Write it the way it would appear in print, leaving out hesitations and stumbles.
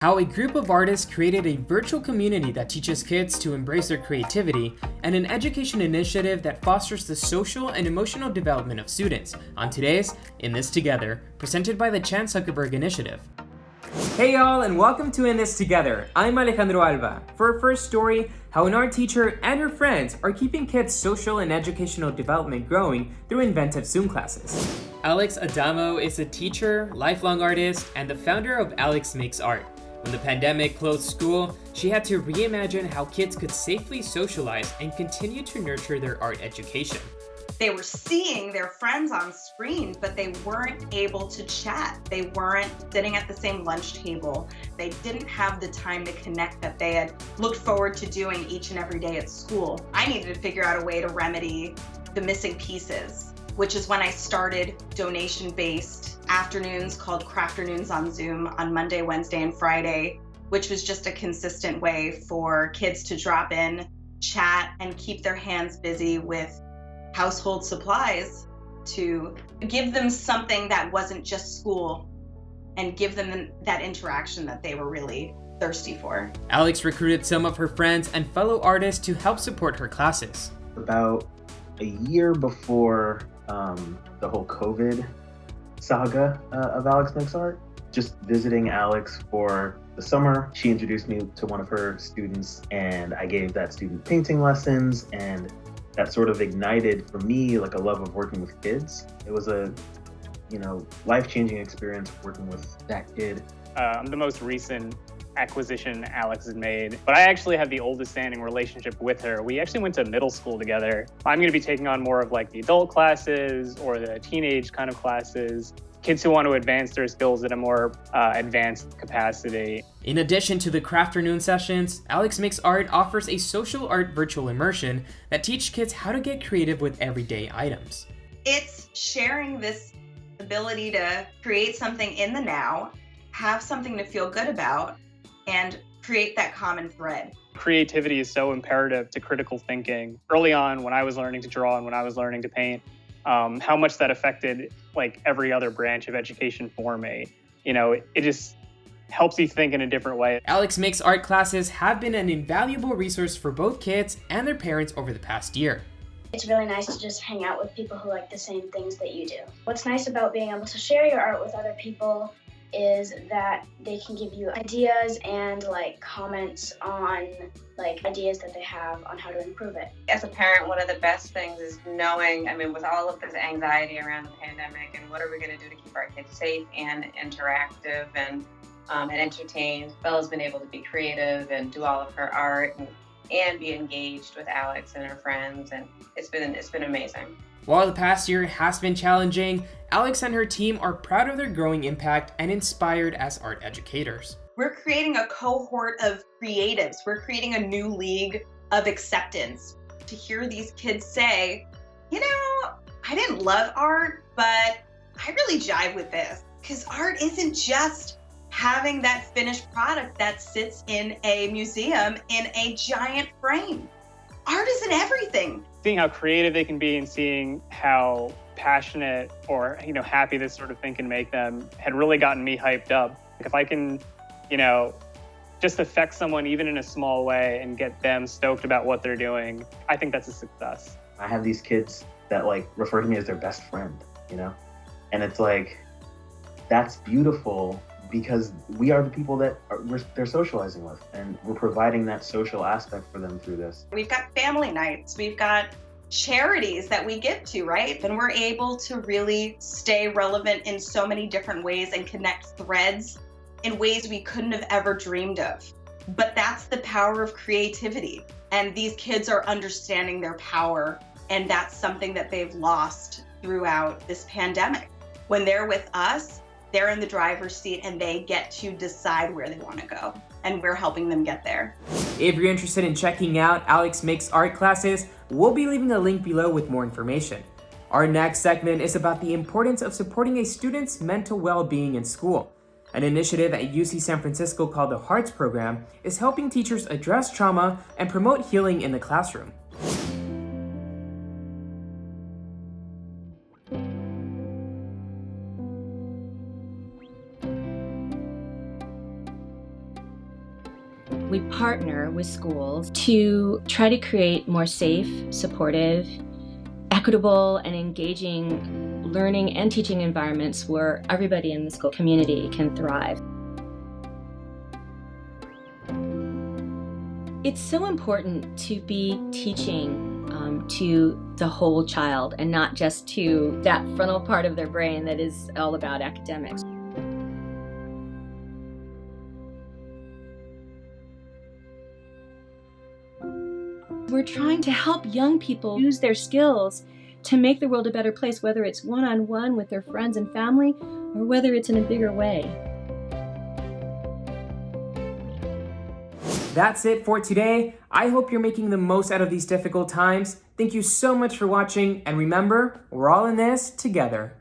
How a group of artists created a virtual community that teaches kids to embrace their creativity, and an education initiative that fosters the social and emotional development of students on today's In This Together, presented by the Chan Zuckerberg Initiative. Hey y'all, and welcome to In This Together. I'm Alejandro Alba. For our first story, how an art teacher and her friends are keeping kids' social and educational development growing through inventive Zoom classes. Alex Adamo is a teacher, lifelong artist, and the founder of Alex Makes Art. When the pandemic closed school, she had to reimagine how kids could safely socialize and continue to nurture their art education. They were seeing their friends on screen, but they weren't able to chat. They weren't sitting at the same lunch table. They didn't have the time to connect that they had looked forward to doing each and every day at school. I needed to figure out a way to remedy the missing pieces, which is when I started donation-based afternoons called Crafternoons on Zoom on Monday, Wednesday, and Friday, which was just a consistent way for kids to drop in, chat, and keep their hands busy with household supplies to give them something that wasn't just school and give them that interaction that they were really thirsty for. Alex recruited some of her friends and fellow artists to help support her classes. About a year before the whole COVID saga of Alex Makes Art, just visiting Alex for the summer, she introduced me to one of her students and I gave that student painting lessons, and that sort of ignited for me like a love of working with kids. It was a, life-changing experience working with that kid. I'm the most recent acquisition Alex has made, but I actually have the oldest standing relationship with her. We actually went to middle school together. I'm going to be taking on more of like the adult classes or the teenage kind of classes, kids who want to advance their skills at a more advanced capacity. In addition to the Crafternoon sessions, Alex Makes Art offers a social art virtual immersion that teach kids how to get creative with everyday items. It's sharing this ability to create something in the now, have something to feel good about, and create that common thread. Creativity is so imperative to critical thinking. Early on, when I was learning to draw and when I was learning to paint, how much that affected like every other branch of education for me. It just helps you think in a different way. Alex Makes Art classes have been an invaluable resource for both kids and their parents over the past year. It's really nice to just hang out with people who like the same things that you do. What's nice about being able to share your art with other people is that they can give you ideas and comments on ideas that they have on how to improve it. As a parent, one of the best things is knowing, with all of this anxiety around the pandemic and what are we going to do to keep our kids safe and interactive and entertained, Bella's been able to be creative and do all of her art and be engaged with Alex and her friends, and it's been amazing. While the past year has been challenging, Alex and her team are proud of their growing impact and inspired as art educators. We're creating a cohort of creatives. We're creating a new league of acceptance. To hear these kids say, I didn't love art, but I really jive with this. Because art isn't just having that finished product that sits in a museum in a giant frame. Art isn't everything. Seeing how creative they can be and seeing how passionate or happy this sort of thing can make them had really gotten me hyped up. If I can, just affect someone even in a small way and get them stoked about what they're doing, I think that's a success. I have these kids that refer to me as their best friend, and it's that's beautiful because we are the people that they're socializing with, and we're providing that social aspect for them through this. We've got family nights, we've got charities that we give to, right? And we're able to really stay relevant in so many different ways and connect threads in ways we couldn't have ever dreamed of. But that's the power of creativity. And these kids are understanding their power, and that's something that they've lost throughout this pandemic. When they're with us, they're in the driver's seat and they get to decide where they want to go, and we're helping them get there. If you're interested in checking out Alex Makes Art classes, we'll be leaving a link below with more information. Our next segment is about the importance of supporting a student's mental well-being in school. An initiative at UC San Francisco called the Hearts Program is helping teachers address trauma and promote healing in the classroom. We partner with schools to try to create more safe, supportive, equitable, and engaging learning and teaching environments where everybody in the school community can thrive. It's so important to be teaching to the whole child and not just to that frontal part of their brain that is all about academics. We're trying to help young people use their skills to make the world a better place, whether it's one-on-one with their friends and family or whether it's in a bigger way. That's it for today. I hope you're making the most out of these difficult times. Thank you so much for watching, and remember, we're all in this together.